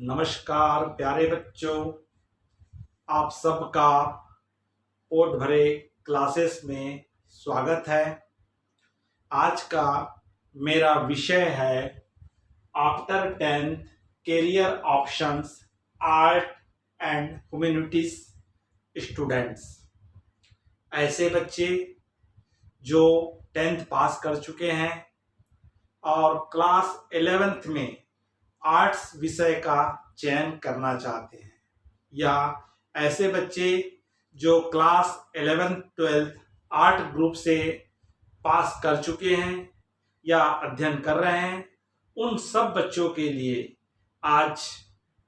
नमस्कार प्यारे बच्चों, आप सबका पोट भरे क्लासेस में स्वागत है। आज का मेरा विषय है after 10th career options art and humanities students. ऐसे बच्चे जो 10th पास कर चुके हैं और क्लास 11th में आर्ट्स विषय का चयन करना चाहते हैं, या ऐसे बच्चे जो क्लास 11th-12th आर्ट ग्रुप से पास कर चुके हैं या अध्ययन कर रहे हैं, उन सब बच्चों के लिए आज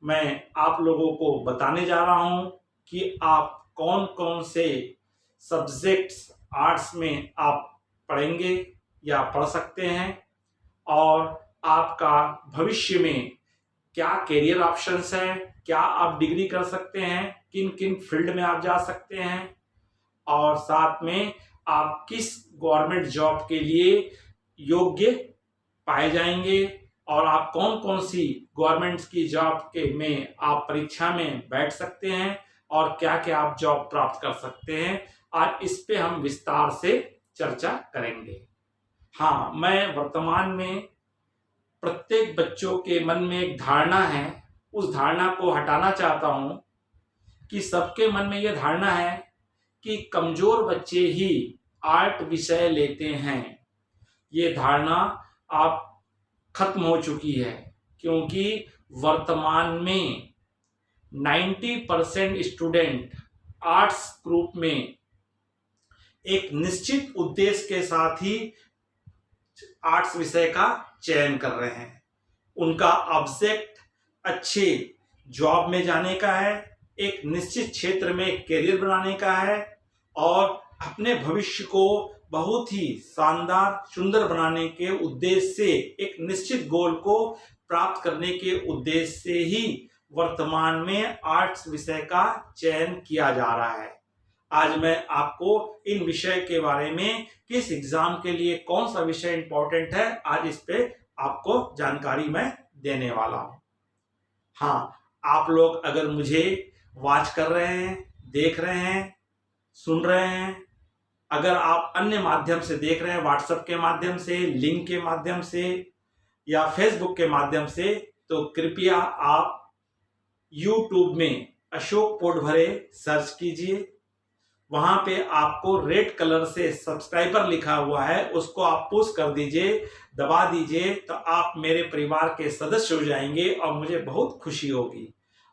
मैं आप लोगों को बताने जा रहा हूं कि आप कौन कौन से सब्जेक्ट्स आर्ट्स में आप पढ़ेंगे या पढ़ सकते हैं, और आपका भविष्य में क्या कैरियर ऑप्शंस हैं, क्या आप डिग्री कर सकते हैं, किन किन फील्ड में आप जा सकते हैं, और साथ में आप किस गवर्नमेंट जॉब के लिए योग्य पाए जाएंगे, और आप कौन कौन सी गवर्नमेंट की जॉब के में आप परीक्षा में बैठ सकते हैं और क्या क्या आप जॉब प्राप्त कर सकते हैं। आज इस पे हम विस्तार से चर्चा करेंगे। हाँ, मैं वर्तमान में प्रत्येक बच्चों के मन में एक धारणा है, उस धारणा को हटाना चाहता हूं कि सबके मन में यह धारणा है कि कमजोर बच्चे ही आर्ट विषय लेते हैं। ये धारणा आप खत्म हो चुकी है, क्योंकि वर्तमान में 90% स्टूडेंट आर्ट्स ग्रुप में एक निश्चित उद्देश्य के साथ ही आर्ट्स विषय का चयन कर रहे हैं। उनका ऑब्जेक्ट अच्छे जॉब में जाने का है, एक निश्चित क्षेत्र में कैरियर बनाने का है, और अपने भविष्य को बहुत ही शानदार सुंदर बनाने के उद्देश्य से, एक निश्चित गोल को प्राप्त करने के उद्देश्य से ही वर्तमान में आर्ट्स विषय का चयन किया जा रहा है। आज मैं आपको इन विषय के बारे में, किस एग्जाम के लिए कौन सा विषय इंपॉर्टेंट है, आज इस पे आपको जानकारी मैं देने वाला हूं। हाँ, आप लोग अगर मुझे वॉच कर रहे हैं, देख रहे हैं, सुन रहे हैं, अगर आप अन्य माध्यम से देख रहे हैं, व्हाट्सएप के माध्यम से, लिंक के माध्यम से या फेसबुक के माध्यम से, तो कृपया आप यूट्यूब में अशोक पोटभरे सर्च कीजिए। वहां पे आपको रेड कलर से सब्सक्राइबर लिखा हुआ है, उसको आप पुश कर दीजिए, दबा दीजिए, तो आप मेरे परिवार के सदस्य हो जाएंगे और मुझे बहुत खुशी होगी।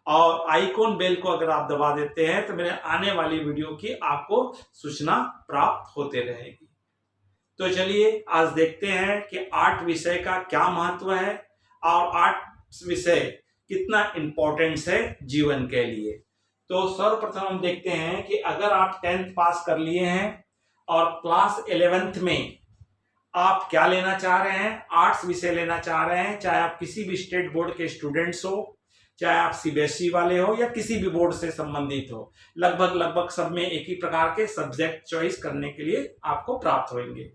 और आइकॉन बेल को अगर आप दबा देते हैं तो मेरे आने वाली वीडियो की आपको सूचना प्राप्त होते रहेगी। तो चलिए आज देखते हैं कि आर्ट विषय का क्या महत्व है और आर्ट विषय कितना इंपॉर्टेंस है जीवन के लिए। तो सर्वप्रथम हम देखते हैं कि अगर आप 10th पास कर लिए हैं और क्लास 11th में आप क्या लेना चाह रहे हैं, आर्ट्स विषय लेना चाह रहे हैं, चाहे आप किसी भी स्टेट बोर्ड के स्टूडेंट्स हो, चाहे आप सीबीएसई वाले हो या किसी भी बोर्ड से संबंधित हो, लगभग सब में एक ही प्रकार के सब्जेक्ट चॉइस करने के लिए आपको प्राप्त होंगे।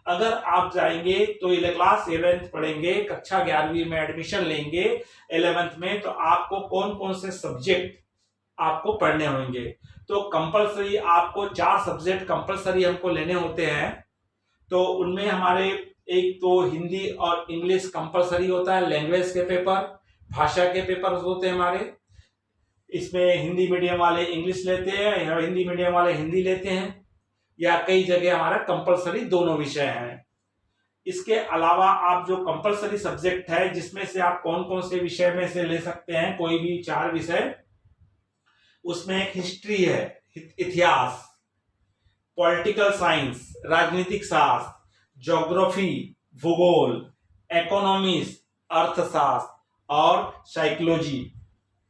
अगर आप जाएंगे तो क्लास 11th पढ़ेंगे, कक्षा 11वीं में एडमिशन लेंगे 11th में, तो आपको कौन कौन से सब्जेक्ट आपको पढ़ने होंगे। तो कंपलसरी आपको 4 सब्जेक्ट कंपलसरी हमको लेने होते हैं। तो उनमें हमारे एक तो हिंदी और इंग्लिश कंपलसरी होता है, लैंग्वेज के पेपर, भाषा के पेपर होते हैं हमारे। इसमें हिंदी मीडियम वाले इंग्लिश लेते हैं या हिंदी मीडियम वाले हिंदी लेते हैं, या कई जगह हमारा कंपलसरी दोनों विषय हैं। इसके अलावा आप जो कंपलसरी सब्जेक्ट है, जिसमें से आप कौन कौन से विषय में से ले सकते हैं, कोई भी 4 विषय, उसमें एक हिस्ट्री है, इतिहास, पॉलिटिकल साइंस, राजनीतिक शास्त्र, ज्योग्राफी, भूगोल, इकोनॉमिक्स, अर्थशास्त्र और साइकोलॉजी,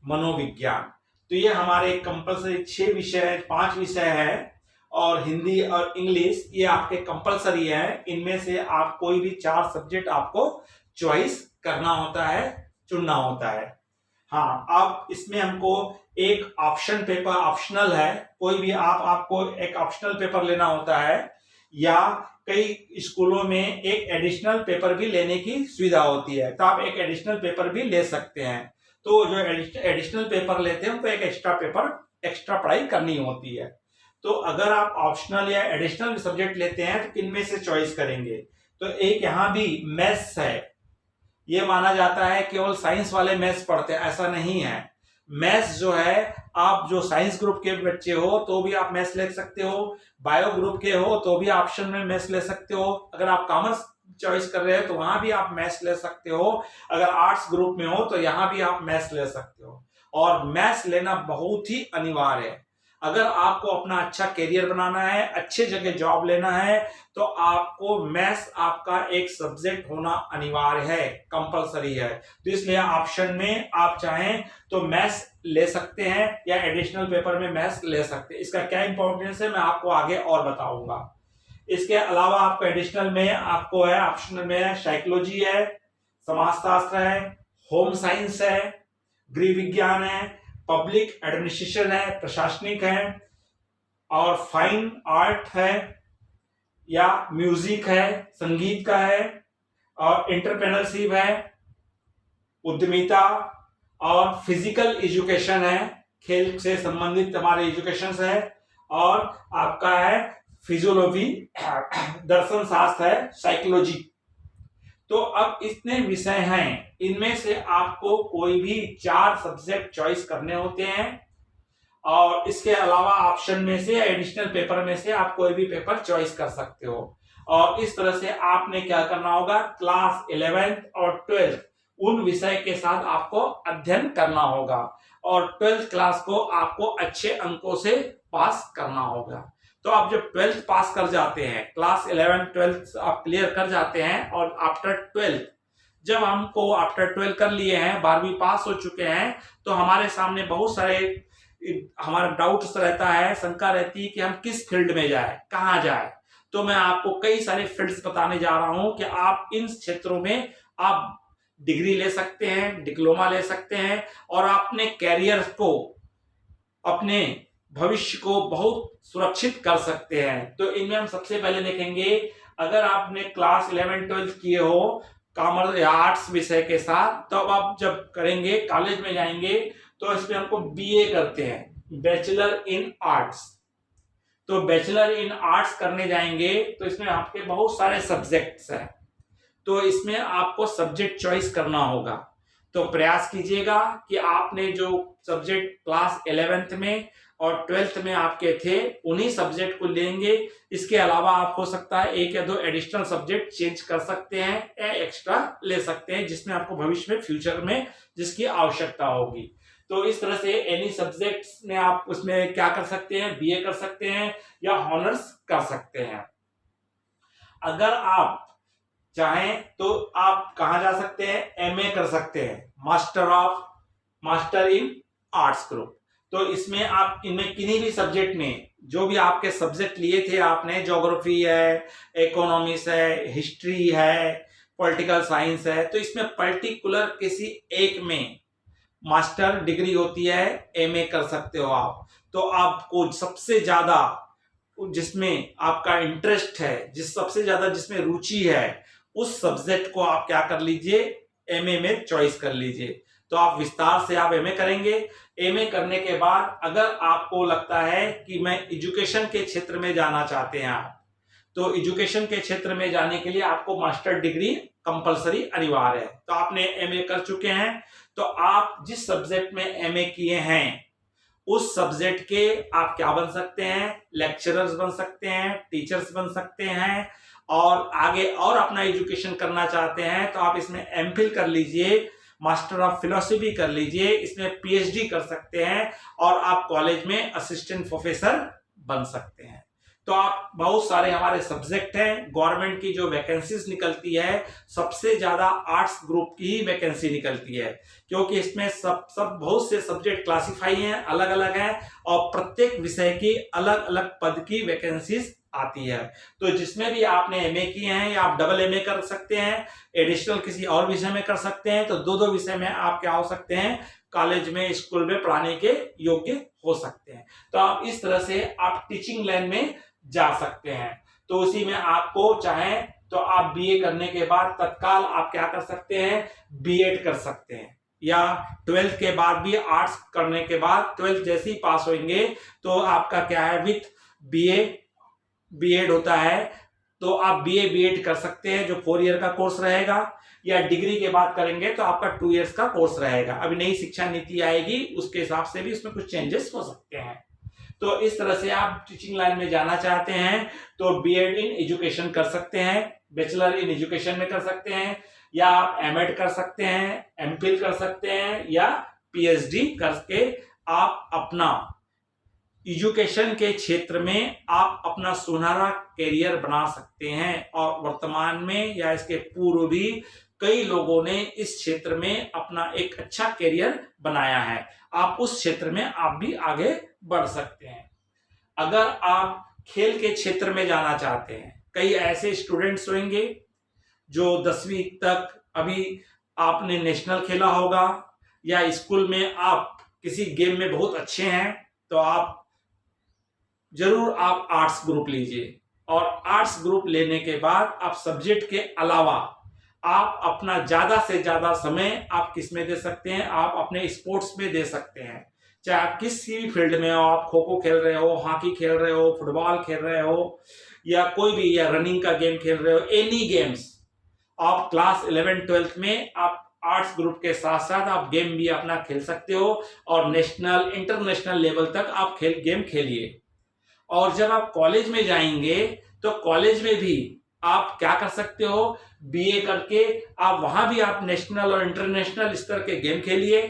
मनोविज्ञान। तो ये हमारे कंपलसरी 6 विषय, 5 विषय है, और हिंदी और इंग्लिश ये आपके कंपलसरी है। इनमें से आप कोई भी 4 सब्जेक्ट आपको चॉइस करना होता है, चुनना होता है। हाँ, अब इसमें हमको एक ऑप्शन पेपर ऑप्शनल है, कोई भी आपको एक ऑप्शनल पेपर लेना होता है, या कई स्कूलों में एक एडिशनल पेपर भी लेने की सुविधा होती है, तो आप एक एडिशनल पेपर भी ले सकते हैं। तो जो एडिशनल पेपर लेते हैं तो एक एक्स्ट्रा पढ़ाई करनी होती है। तो अगर आप ऑप्शनल या एडिशनल सब्जेक्ट लेते हैं तो किनमें से चॉइस करेंगे? तो एक यहाँ भी मैथ्स है। ये माना जाता है केवल साइंस वाले मैथ्स पढ़ते हैं, ऐसा नहीं है। मैथ्स जो है, आप जो साइंस ग्रुप के बच्चे हो तो भी आप मैथ्स ले सकते हो, बायो ग्रुप के हो तो भी ऑप्शन में मैथ्स ले सकते हो, अगर आप कॉमर्स चॉइस कर रहे हो तो वहां भी आप मैथ्स ले सकते हो, अगर आर्ट्स ग्रुप में हो तो यहां भी आप मैथ्स ले सकते हो। और मैथ्स लेना बहुत ही अनिवार्य है। अगर आपको अपना अच्छा करियर बनाना है, अच्छे जगह जॉब लेना है, तो आपको मैथ्स आपका एक सब्जेक्ट होना अनिवार्य है, कंपलसरी है। तो इसलिए ऑप्शन में आप चाहें तो मैथ्स ले सकते हैं या एडिशनल पेपर में मैथ्स ले सकते हैं। इसका क्या इंपॉर्टेंस है मैं आपको आगे और बताऊंगा। इसके अलावा आपको एडिशनल में आपको है, ऑप्शनल में है साइकोलॉजी है, समाजशास्त्र है, होम साइंस है, गृह विज्ञान है, पब्लिक एडमिनिस्ट्रेशन है, प्रशासनिक है, और फाइन आर्ट है, या म्यूजिक है, संगीत का है, और एंटरप्रेन्योरशिप है, उद्यमिता, और फिजिकल एजुकेशन है, खेल से संबंधित हमारे एजुकेशन है, और आपका है फिजियोलॉजी, दर्शन शास्त्र है, साइकोलॉजी। तो अब इतने विषय हैं, इनमें से आपको कोई भी 4 सब्जेक्ट चॉइस करने होते हैं, और इसके अलावा ऑप्शन में से एडिशनल पेपर में से आप कोई भी पेपर चॉइस कर सकते हो। और इस तरह से आपने क्या करना होगा, क्लास 11th और 12th उन विषय के साथ आपको अध्ययन करना होगा, और 12th क्लास को आपको अच्छे अंकों से पास करना होगा। तो आप जब 12th पास कर जाते हैं, क्लास 11 12th आप क्लियर कर जाते हैं, और आफ्टर 12th जब हमको आफ्टर 12 कर लिए हैं, 12वीं पास हो चुके हैं, तो हमारे सामने बहुत सारे हमारा डाउट्स रहता है, शंका रहती है कि हम किस फील्ड में जाए, कहाँ जाए। तो मैं आपको कई सारे फील्ड्स बताने जा रहा हूं कि आप इन क्षेत्रों में आप डिग्री ले सकते हैं, डिप्लोमा ले सकते हैं, और अपने कैरियर को, अपने भविष्य को बहुत सुरक्षित कर सकते हैं। तो इनमें हम सबसे पहले देखेंगे, अगर आपने क्लास 11 12 किए हो कॉमर्स या आर्ट्स विषय के साथ, तो अब आप जब करेंगे कॉलेज में जाएंगे तो इसमें हमको बीए करते हैं, बैचलर इन आर्ट्स। तो बैचलर इन आर्ट्स करने जाएंगे तो इसमें आपके बहुत सारे सब्जेक्ट्स हैं, तो इसमें आपको सब्जेक्ट चॉइस करना होगा। तो प्रयास कीजिएगा कि आपने जो सब्जेक्ट क्लास 11th में और 12th में आपके थे उन्हीं सब्जेक्ट को लेंगे। इसके अलावा आप हो सकता है 1 या 2 एडिशनल सब्जेक्ट चेंज कर सकते हैं या एक्स्ट्रा ले सकते हैं, जिसमें आपको भविष्य में फ्यूचर में जिसकी आवश्यकता होगी। तो इस तरह से एनी सब्जेक्ट्स में आप उसमें क्या कर सकते हैं, बीए कर सकते हैं या ऑनर्स कर सकते हैं। अगर आप चाहें तो आप कहां जा सकते हैं, एमए कर सकते हैं, मास्टर इन आर्ट्स ग्रुप। तो इसमें आप इनमें किन्हीं भी सब्जेक्ट में जो भी आपके सब्जेक्ट लिए थे आपने, ज्योग्राफी है, इकोनॉमिक्स है, हिस्ट्री है, पॉलिटिकल साइंस है, तो इसमें पर्टिकुलर किसी एक में मास्टर डिग्री होती है, एमए कर सकते हो आप। तो आपको सबसे ज्यादा जिसमें आपका इंटरेस्ट है, सबसे ज्यादा जिसमें रुचि है, उस सब्जेक्ट को आप क्या कर लीजिए, एमए में चॉइस कर लीजिए। तो आप विस्तार से आप एमए करेंगे। एमए करने के बाद अगर आपको लगता है कि मैं एजुकेशन के क्षेत्र में जाना चाहते हैं आप, तो एजुकेशन के क्षेत्र में जाने के लिए आपको मास्टर डिग्री कंपलसरी अनिवार्य है। तो आपने एमए कर चुके हैं, तो आप जिस सब्जेक्ट में एमए किए हैं उस सब्जेक्ट के आप क्या बन सकते हैं, लेक्चरर्स बन सकते हैं, टीचर्स बन सकते हैं, और आगे और अपना एजुकेशन करना चाहते हैं तो आप इसमें एमफिल कर लीजिए, मास्टर ऑफ फिलोसफी कर लीजिए, इसमें पीएचडी कर सकते हैं, और आप कॉलेज में असिस्टेंट प्रोफेसर बन सकते हैं। तो आप बहुत सारे हमारे सब्जेक्ट हैं। गवर्नमेंट की जो वैकेंसीज निकलती है सबसे ज्यादा आर्ट्स ग्रुप की ही वैकेंसी निकलती है, क्योंकि इसमें सब बहुत से सब्जेक्ट क्लासिफाई हैं, अलग अलग हैं, और प्रत्येक विषय की अलग अलग पद की वैकेंसीज आती है। तो जिसमें भी आपने एमए किए हैं या आप डबल एमए कर सकते हैं, एडिशनल किसी और विषय में कर सकते हैं, तो 2-2 विषय में आप क्या हो सकते हैं, कॉलेज में, स्कूल में पढ़ाने के योग्य हो सकते हैं। तो आप इस तरह से आप टीचिंग लाइन में जा सकते हैं। तो उसी में आपको चाहें तो आप बीए करने के बाद तत्काल आप क्या कर सकते हैं, बीएड कर सकते हैं। या 12th के बाद भी आर्ट्स करने के बाद 12th जैसे ही पास होंगे तो आपका क्या है, विथ बीए बीएड होता है, तो आप बीए बीएड कर सकते हैं, जो 4 ईयर का कोर्स रहेगा। या डिग्री के बाद करेंगे तो आपका 2 इयर्स का कोर्स रहेगा। अभी नई शिक्षा नीति आएगी, उसके हिसाब से भी उसमें कुछ चेंजेस हो सकते हैं। तो इस तरह से आप टीचिंग लाइन में जाना चाहते हैं तो बीएड इन एजुकेशन कर सकते हैं, बैचलर इन एजुकेशन में कर सकते हैं, या आप एमएड कर सकते हैं, एमफिल कर सकते हैं, या पीएचडी करके आप अपना एजुकेशन के क्षेत्र में आप अपना सुनहरा करियर बना सकते हैं। और वर्तमान में या इसके पूर्व भी कई लोगों ने इस क्षेत्र में अपना एक अच्छा करियर बनाया है। आप उस क्षेत्र में आप भी आगे बढ़ सकते हैं। अगर आप खेल के क्षेत्र में जाना चाहते हैं, कई ऐसे स्टूडेंट्स होंगे जो 10वीं तक अभी आपने नेशनल खेला होगा, या स्कूल में आप किसी गेम में बहुत अच्छे हैं, तो आप जरूर आप आर्ट्स ग्रुप लीजिए। और आर्ट्स ग्रुप लेने के बाद आप सब्जेक्ट के अलावा आप अपना ज्यादा से ज्यादा समय आप किस में दे सकते हैं, आप अपने स्पोर्ट्स में दे सकते हैं। चाहे आप किसी भी फील्ड में हो, आप खो खो खेल रहे हो, हॉकी खेल रहे हो, फुटबॉल खेल रहे हो, या कोई भी, या रनिंग का गेम खेल रहे हो, एनी गेम्स, आप क्लास 11 12th में आप आर्ट्स ग्रुप के साथ साथ आप गेम भी अपना खेल सकते हो, और नेशनल इंटरनेशनल लेवल तक आप गेम खेलिए। और जब आप कॉलेज में जाएंगे तो कॉलेज में भी आप क्या कर सकते हो, बीए करके आप वहां भी आप नेशनल और इंटरनेशनल स्तर के गेम खेलिए।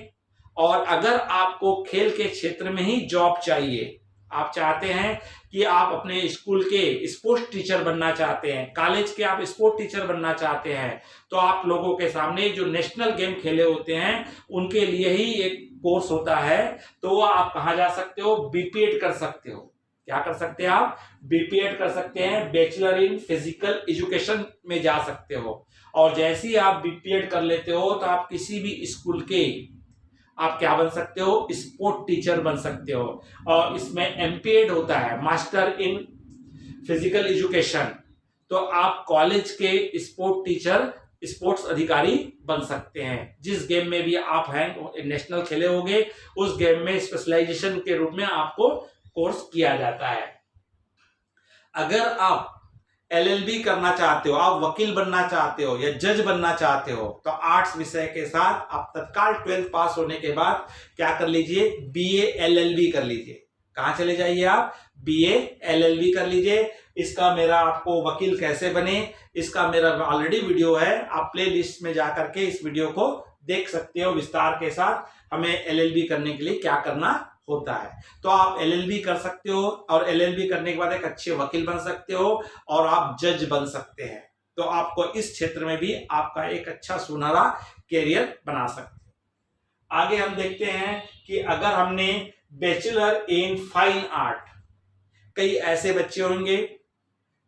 और अगर आपको खेल के क्षेत्र में ही जॉब चाहिए, आप चाहते हैं कि आप अपने स्कूल के स्पोर्ट्स टीचर बनना चाहते हैं, कॉलेज के आप स्पोर्ट्स टीचर बनना चाहते हैं, तो आप लोगों के सामने जो नेशनल गेम खेले होते हैं उनके लिए ही एक कोर्स होता है। तो आप कहाँ जा सकते हो, बीपीएड कर सकते हो। क्या कर सकते हैं आप, बीपीएड कर सकते हैं, बैचलर इन फिजिकल एजुकेशन में जा सकते हो। और जैसे ही आप बीपीएड कर लेते हो तो आप किसी भी स्कूल के आप क्या बन सकते हो, स्पोर्ट टीचर बन सकते हो। और इसमें एमपीएड होता है, मास्टर इन फिजिकल एजुकेशन, तो आप कॉलेज के स्पोर्ट टीचर, स्पोर्ट्स अधिकारी बन सकते हैं। जिस गेम में भी आप हैं, नेशनल खेले होंगे, उस गेम में स्पेशलाइजेशन के रूप में आपको कोर्स किया जाता है। अगर आप एलएलबी करना चाहते हो, आप वकील बनना चाहते हो या जज बनना चाहते हो, तो आर्ट्स विषय के साथ आप तत्काल 12th पास होने के बाद क्या कर लीजिए, बीए एलएलबी कर लीजिए। कहां चले जाइए आप, बीए एलएलबी कर लीजिए। इसका मेरा आपको वकील कैसे बने, इसका मेरा ऑलरेडी वीडियो है, आप प्ले लिस्ट में जाकर के इस वीडियो को देख सकते हो विस्तार के साथ, हमें एलएलबी करने के लिए क्या करना होता है। तो आप एलएलबी कर सकते हो, और एलएलबी करने के बाद एक अच्छे वकील बन सकते हो, और आप जज बन सकते हैं। तो आपको इस क्षेत्र में भी आपका एक अच्छा सुनहरा कैरियर बना सकते हैं। आगे हम देखते हैं कि अगर हमने बैचलर इन फाइन आर्ट, कई ऐसे बच्चे होंगे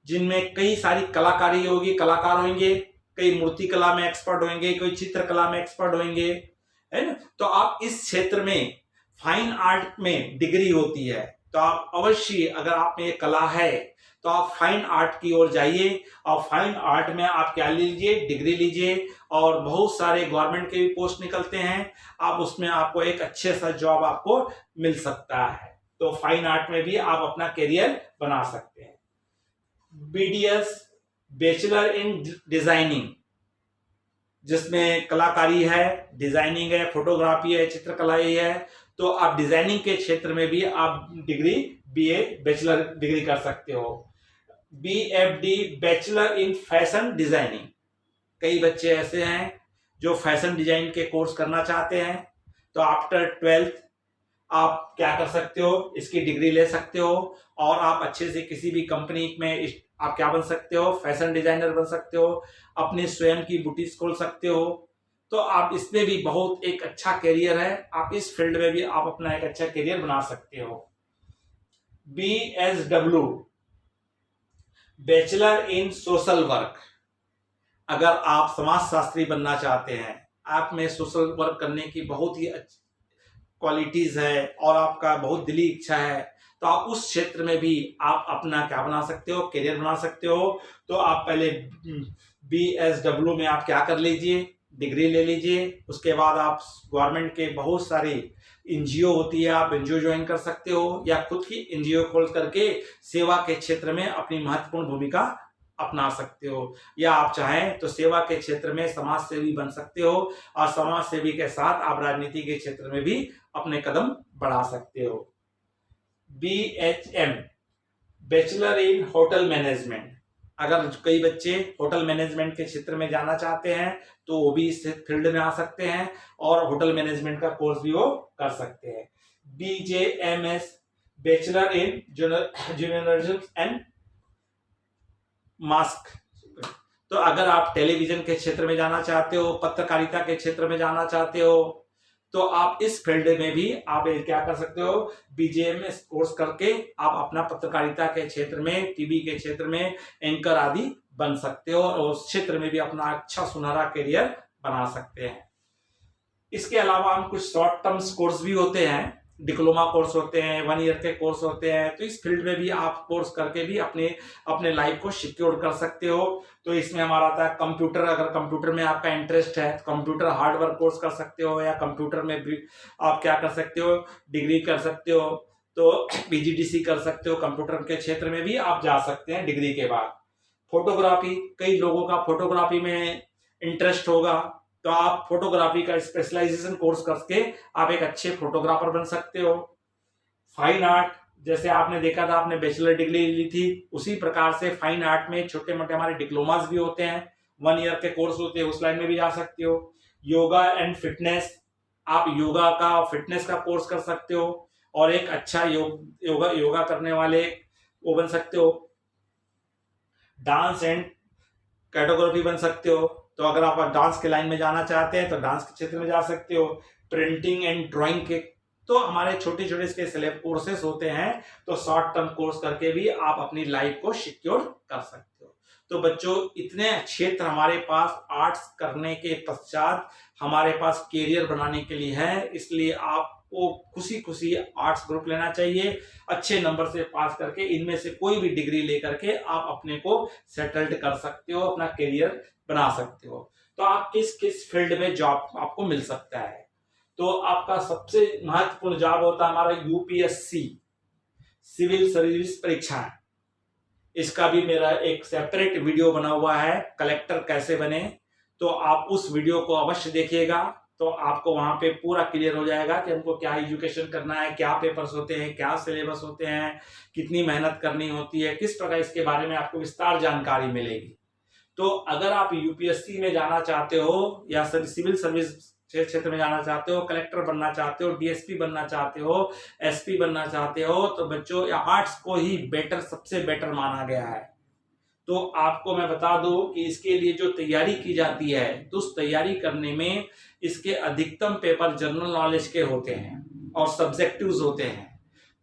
जिनमें कई सारी कलाकारी होगी, कलाकार होंगे, कई मूर्ति कला में एक्सपर्ट होंगे, कोई चित्रकला में एक्सपर्ट होंगे, है ना। तो आप इस क्षेत्र में फाइन आर्ट में डिग्री होती है, तो आप अवश्य, अगर आप में ये कला है तो आप फाइन आर्ट की ओर जाइए। और फाइन आर्ट में आप क्या लीजिए, डिग्री लीजिए, और बहुत सारे गवर्नमेंट के भी पोस्ट निकलते हैं, आप उसमें आपको एक अच्छे सा जॉब आपको मिल सकता है। तो फाइन आर्ट में भी आप अपना करियर बना सकते हैं। बीडीएस, बैचलर इन डिजाइनिंग, जिसमें कलाकारी है, डिजाइनिंग है, फोटोग्राफी है, चित्रकला है, तो आप डिजाइनिंग के क्षेत्र में भी आप डिग्री, बीए बैचलर डिग्री कर सकते हो। BFD, bachelor in fashion designing, कई बच्चे ऐसे हैं जो फैशन डिजाइन के कोर्स करना चाहते हैं, तो आफ्टर 12th आप क्या कर सकते हो, इसकी डिग्री ले सकते हो, और आप अच्छे से किसी भी कंपनी में आप क्या बन सकते हो, फैशन डिजाइनर बन सकते हो, अपनी स्वयं की बुटीक खोल सकते हो। तो आप इसमें भी बहुत एक अच्छा करियर है, आप इस फील्ड में भी आप अपना एक अच्छा करियर बना सकते हो। BSW, bachelor in social work, अगर आप समाज शास्त्री बनना चाहते हैं, आप में सोशल वर्क करने की बहुत ही अच्छी क्वालिटीज है, और आपका बहुत दिली इच्छा है, तो आप उस क्षेत्र में भी आप अपना क्या बना सकते हो, करियर बना सकते हो। तो आप पहले BSW में आप क्या कर लीजिए, डिग्री ले लीजिए। उसके बाद आप गवर्नमेंट के बहुत सारे एनजीओ होती है, आप एनजीओ ज्वाइन कर सकते हो, या खुद की एनजीओ खोल करके सेवा के क्षेत्र में अपनी महत्वपूर्ण भूमिका अपना सकते हो, या आप चाहें तो सेवा के क्षेत्र में समाज सेवी बन सकते हो, और समाज सेवी के साथ आप राजनीति के क्षेत्र में भी अपने कदम बढ़ा सकते हो। BHM, bachelor in hotel management. अगर कई बच्चे होटल मैनेजमेंट के क्षेत्र में जाना चाहते हैं तो वो भी इस फील्ड में आ सकते हैं और होटल मैनेजमेंट का कोर्स भी वो कर सकते हैं। BJMS, bachelor in journalism and mask. तो अगर आप टेलीविजन के क्षेत्र में जाना चाहते हो, पत्रकारिता के क्षेत्र में जाना चाहते हो, तो आप इस फील्ड में भी आप क्या कर सकते हो, BJMS कोर्स करके आप अपना पत्रकारिता के क्षेत्र में, टीवी के क्षेत्र में एंकर आदि बन सकते हो और उस क्षेत्र में भी अपना अच्छा सुनहरा करियर बना सकते हैं। इसके अलावा हम कुछ शॉर्ट टर्म कोर्स भी होते हैं, डिप्लोमा कोर्स होते हैं, 1 ईयर के कोर्स होते हैं। तो इस फील्ड में भी आप कोर्स करके भी अपने लाइफ को सिक्योर कर सकते हो। तो इसमें हमारा आता है कंप्यूटर, अगर कंप्यूटर में आपका इंटरेस्ट है तो कंप्यूटर हार्डवेयर कोर्स कर सकते हो, या कंप्यूटर में भी आप क्या कर सकते हो, डिग्री कर सकते हो, तो PGDC कर सकते हो। कंप्यूटर के क्षेत्र में भी आप जा सकते हैं डिग्री के बाद। फोटोग्राफी, कई लोगों का फोटोग्राफी में इंटरेस्ट होगा, तो आप फोटोग्राफी का स्पेशलाइजेशन कोर्स करके आप एक अच्छे फोटोग्राफर बन सकते हो। फाइन आर्ट, जैसे आपने देखा था, आपने बैचलर डिग्री ली थी, उसी प्रकार से फाइन आर्ट में छोटे मोटे हमारे डिप्लोमास भी होते हैं, 1 ईयर के कोर्स होते हैं, उस लाइन में भी जा सकते हो। योगा एंड फिटनेस, आप योगा का फिटनेस का कोर्स कर सकते हो और एक अच्छा योगा करने वाले वो बन सकते हो। डांस एंड कैटेगोरी बन सकते हो, तो अगर आप डांस के लाइन में जाना चाहते हैं तो डांस के क्षेत्र में जा सकते हो। प्रिंटिंग एंड ड्राइंग के, तो हमारे छोटे छोटे इसके सिलेक्ट कोर्सेस होते हैं, तो शॉर्ट टर्म कोर्स करके भी आप अपनी लाइफ को सिक्योर कर सकते हो। तो बच्चों, इतने क्षेत्र हमारे पास आर्ट्स करने के पश्चात हमारे पास कैरियर बनाने के लिए है, इसलिए आपको खुशी खुशी आर्ट्स ग्रुप लेना चाहिए। अच्छे नंबर से पास करके इनमें से कोई भी डिग्री लेकर के आप अपने को सेटल्ड कर सकते हो, अपना कैरियर बना सकते हो। तो आप किस किस फील्ड में जॉब आपको मिल सकता है, तो आपका सबसे महत्वपूर्ण जॉब होता है हमारा UPSC, सिविल सर्विस परीक्षा। इसका भी मेरा एक सेपरेट वीडियो बना हुआ है, कलेक्टर कैसे बने, तो आप उस वीडियो को अवश्य देखिएगा, तो आपको वहां पे पूरा क्लियर हो जाएगा कि हमको क्या एजुकेशन करना है, क्या पेपर्स होते हैं, क्या सिलेबस होते हैं, कितनी मेहनत करनी होती है, किस प्रकार इसके बारे में आपको विस्तार जानकारी मिलेगी। तो अगर आप UPSC में जाना चाहते हो, या सिविल सर्विस क्षेत्र में जाना चाहते हो, कलेक्टर बनना चाहते हो, DSP बनना चाहते हो, SP बनना चाहते हो, तो बच्चों आर्ट्स को ही बेटर, सबसे बेटर माना गया है। तो आपको मैं बता दूं कि इसके लिए जो तैयारी की जाती है, तो उस तैयारी करने में इसके अधिकतम पेपर जनरल नॉलेज के होते हैं और सब्जेक्टिव्स होते हैं।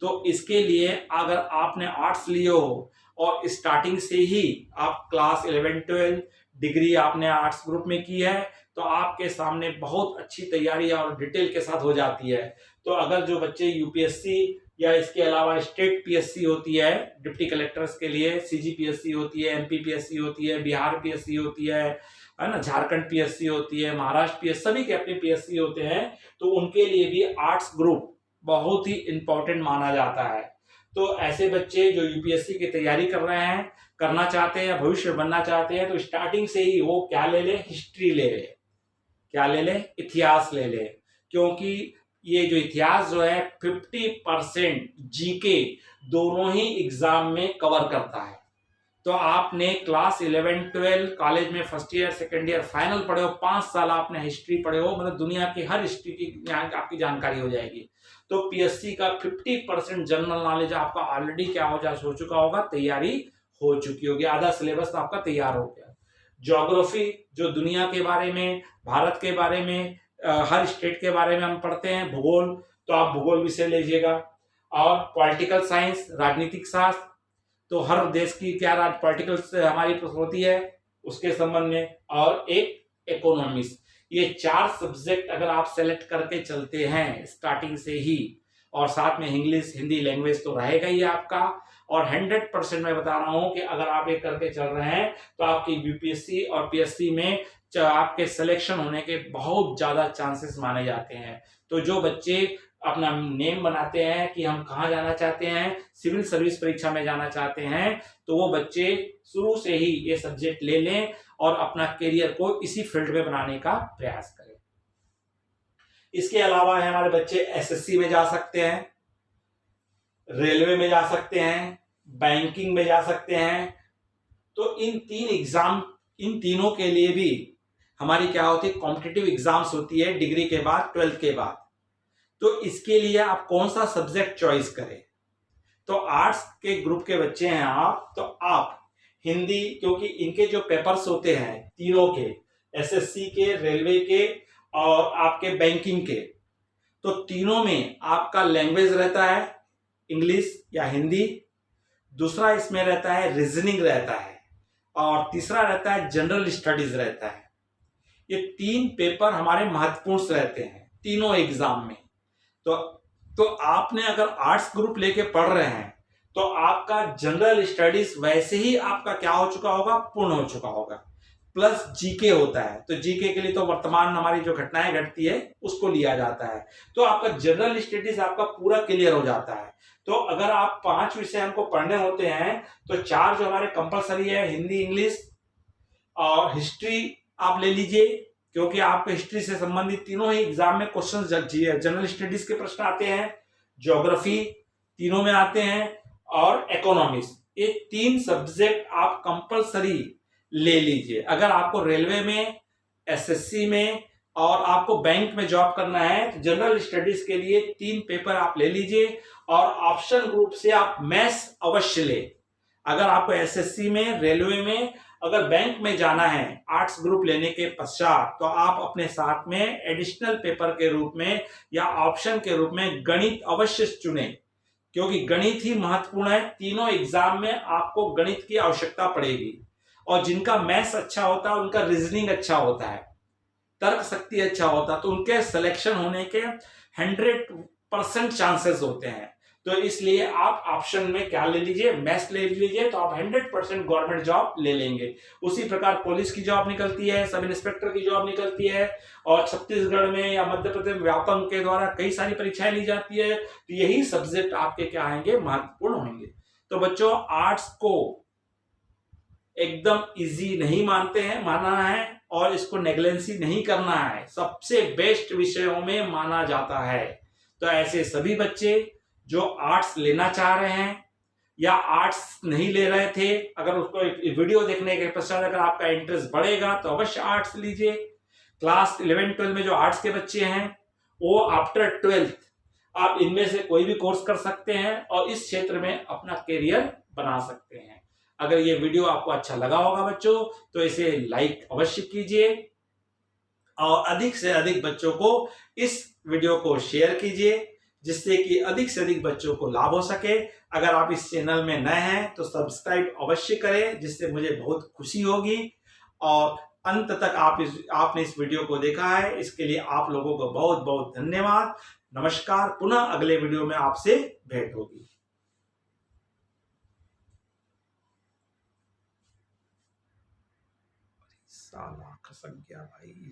तो इसके लिए अगर आपने आर्ट्स लिए हो और स्टार्टिंग से ही आप क्लास 11-12 डिग्री आपने आर्ट्स ग्रुप में की है, तो आपके सामने बहुत अच्छी तैयारी और डिटेल के साथ हो जाती है। तो अगर जो बच्चे UPSC या इसके अलावा स्टेट PSC होती है डिप्टी कलेक्टर्स के लिए, CGPSC होती है, MP PSC होती है, बिहार PSC होती है ना, झारखंड PSC होती है, महाराष्ट्र PSC, सभी के अपने PSC होते हैं, तो उनके लिए भी आर्ट्स ग्रुप बहुत ही इंपॉर्टेंट माना जाता है। तो ऐसे बच्चे जो UPSC की तैयारी कर रहे हैं, करना चाहते हैं या भविष्य बनना चाहते हैं, तो स्टार्टिंग से ही वो क्या ले ले, हिस्ट्री ले ले, क्या ले ले, इतिहास ले ले, क्योंकि ये जो इतिहास जो है 50% GK दोनों ही एग्जाम में कवर करता है। तो आपने क्लास 11-12 कॉलेज में first year, second year, final पढ़े हो, 5 साल आपने हिस्ट्री पढ़े हो, मतलब दुनिया की हर हिस्ट्री की आपकी जानकारी हो जाएगी। तो PSC का 50% जनरल नॉलेज आपका ऑलरेडी क्या हो चुका होगा, तैयारी हो चुकी होगी, आधा सिलेबस तो आपका तैयार हो गया। ज्योग्राफी, जो दुनिया के बारे में, भारत के बारे में, हर स्टेट के बारे में हम पढ़ते हैं। भूगोल, तो आप भूगोल विषय लीजिएगा। और पॉलिटिकल साइंस, राजनीतिक शास्त्र, तो हर देश की क्या पॉलिटिकल हमारी होती है उसके संबंध में, और एक इकोनॉमिक्स। ये 4 सब्जेक्ट अगर आप सेलेक्ट करके चलते हैं स्टार्टिंग से ही, और साथ में इंग्लिश, हिंदी लैंग्वेज तो रहेगा ही आपका, और 100% मैं बता रहा हूं कि अगर आप ये करके चल रहे हैं तो आपकी UPSC और PSC में आपके सिलेक्शन होने के बहुत ज्यादा चांसेस माने जाते हैं। तो जो बच्चे अपना नेम बनाते हैं कि हम कहाँ जाना चाहते हैं, सिविल सर्विस परीक्षा में जाना चाहते हैं, तो वो बच्चे शुरू से ही ये सब्जेक्ट ले लें और अपना करियर को इसी फील्ड में बनाने का प्रयास करें। इसके अलावा हमारे बच्चे एसएससी में जा सकते हैं, रेलवे में जा सकते हैं, बैंकिंग में जा सकते हैं। तो इन तीनों के लिए भी हमारी क्या होती है, कॉम्पिटिटिव एग्जाम्स होती है डिग्री के बाद, 12th के बाद। तो इसके लिए आप कौन सा सब्जेक्ट चॉइस करें। तो आर्ट्स के ग्रुप के बच्चे हैं आप, तो आप हिंदी, क्योंकि इनके जो पेपर्स होते हैं तीनों के, एसएससी के, रेलवे के और आपके बैंकिंग के, तो तीनों में आपका लैंग्वेज रहता है इंग्लिश या हिंदी, दूसरा इसमें रहता है रीजनिंग रहता है, और तीसरा रहता है जनरल स्टडीज रहता है। ये 3 पेपर हमारे महत्वपूर्ण रहते हैं तीनों एग्जाम में। तो आपने अगर आर्ट्स ग्रुप लेके पढ़ रहे हैं तो आपका जनरल स्टडीज वैसे ही आपका क्या हो चुका होगा, पूर्ण हो चुका होगा। प्लस जीके होता है, तो जीके के लिए तो वर्तमान हमारी जो घटनाएं घटती है उसको लिया जाता है। तो आपका जनरल स्टडीज आपका पूरा क्लियर हो जाता है। तो अगर आप 5 विषय हमको पढ़ने होते हैं तो 4 जो हमारे कंपलसरी है, हिंदी, इंग्लिश और हिस्ट्री आप ले लीजिए, क्योंकि आपको हिस्ट्री से संबंधित तीनों ही एग्जाम में क्वेश्चन, जनरल स्टडीज के प्रश्न आते हैं, ज्योग्राफी तीनों में आते हैं, और इकोनॉमिक्स। ये 3 सब्जेक्ट आप कंपलसरी ले लीजिए। अगर आपको रेलवे में, एसएससी में और आपको बैंक में जॉब करना है तो जनरल स्टडीज के लिए 3 पेपर आप ले लीजिए, और ऑप्शन ग्रुप से आप मैथ्स अवश्य ले। अगर आपको एसएससी में, रेलवे में, अगर बैंक में जाना है आर्ट्स ग्रुप लेने के पश्चात, तो आप अपने साथ में एडिशनल पेपर के रूप में या ऑप्शन के रूप में गणित अवश्य चुनें, क्योंकि गणित ही महत्वपूर्ण है। तीनों एग्जाम में आपको गणित की आवश्यकता पड़ेगी, और जिनका मैथ्स अच्छा होता है उनका रीजनिंग अच्छा होता है, तर्क शक्ति अच्छा होता है, तो उनके सिलेक्शन होने के 100% चांसेस होते हैं। तो इसलिए आप ऑप्शन में क्या ले लीजिए, मैथ्स ले लीजिए, तो आप 100% गवर्नमेंट जॉब ले लेंगे। उसी प्रकार पुलिस की जॉब निकलती है, सब इंस्पेक्टर की जॉब निकलती है, और छत्तीसगढ़ में या मध्य प्रदेश व्यापम के द्वारा कई सारी परीक्षाएं ली जाती है। तो यही सब्जेक्ट आपके क्या आएंगे, महत्वपूर्ण होंगे। तो बच्चों, आर्ट्स को एकदम इजी नहीं मानना है, और इसको नेग्लेंसी नहीं करना है, सबसे बेस्ट विषयों में माना जाता है। तो ऐसे सभी बच्चे जो आर्ट्स लेना चाह रहे हैं या आर्ट्स नहीं ले रहे थे, अगर उसको वीडियो देखने के पश्चात अगर आपका इंटरेस्ट बढ़ेगा तो अवश्य आर्ट्स लीजिए। क्लास 11-12 में जो आर्ट्स के बच्चे हैं वो आफ्टर 12th आप इनमें से कोई भी कोर्स कर सकते हैं और इस क्षेत्र में अपना करियर बना सकते हैं। अगर ये वीडियो आपको अच्छा लगा होगा बच्चों, तो इसे लाइक अवश्य कीजिए, और अधिक से अधिक बच्चों को इस वीडियो को शेयर कीजिए, जिससे कि अधिक से अधिक बच्चों को लाभ हो सके। अगर आप इस चैनल में नए हैं तो सब्सक्राइब अवश्य करें, जिससे मुझे बहुत खुशी होगी। और अंत तक आपने इस वीडियो को देखा है, इसके लिए आप लोगों को बहुत बहुत धन्यवाद। नमस्कार। पुनः अगले वीडियो में आपसे भेंट होगी। साला खसक गया भाई।